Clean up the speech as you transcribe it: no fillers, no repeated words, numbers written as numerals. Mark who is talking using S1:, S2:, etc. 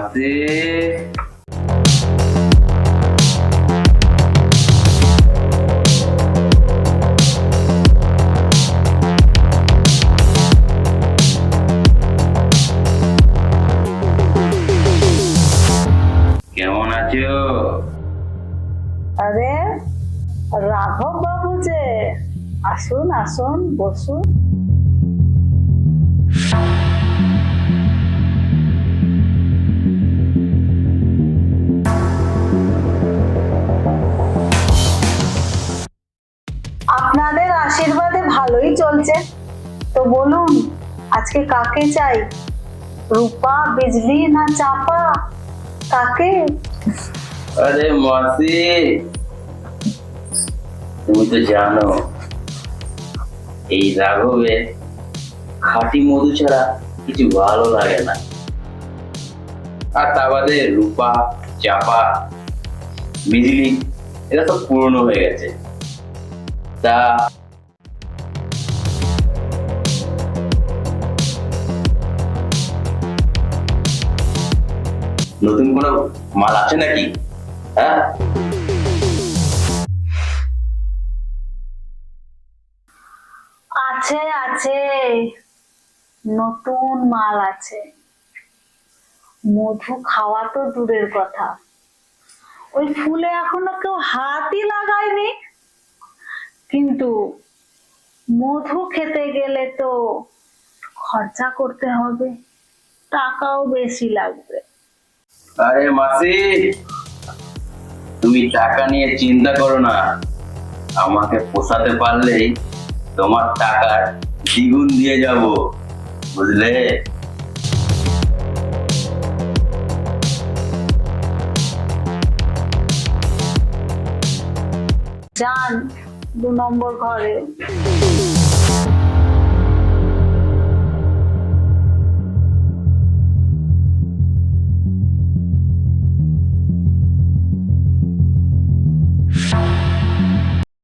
S1: মাসি, কেমন আছো?
S2: আরে রাঘব বাবু যে, আসুন আসুন বসুন। আপনাদের আশীর্বাদে ভালোই চলছে। তো বলুন আজকে কাকে চাই, রূপা, বিজলি না চাপা, কাকে?
S1: আরে মাসি, তুমি তো জানো এই রাঘবের খাঁটি মধু ছাড়া কিছু ভালো লাগে না। আর তা বাদে রূপা, চাপা, বিজলি এরা তো পুরনো হয়ে গেছে। তা নতুন কোনো মাল আছে নাকি? হ্যাঁ,
S2: আছে আছে, নতুন মাল আছে। মধু খাওয়া তো দূরের কথা, ওই ফুলে এখনো কেউ হাতই লাগায়নি। কিন্তু মধু খেতে গেলে তো খরচা করতে হবে, টাকাও বেশি লাগবে।
S1: আরে মাসি, তুমি টাকা নিয়ে চিন্তা করো না, আমাকে পোষাতে পারলেই তোমার টাকার দ্বিগুণ দিয়ে যাব, বুঝলে?
S2: যান 2 নম্বর ঘরে।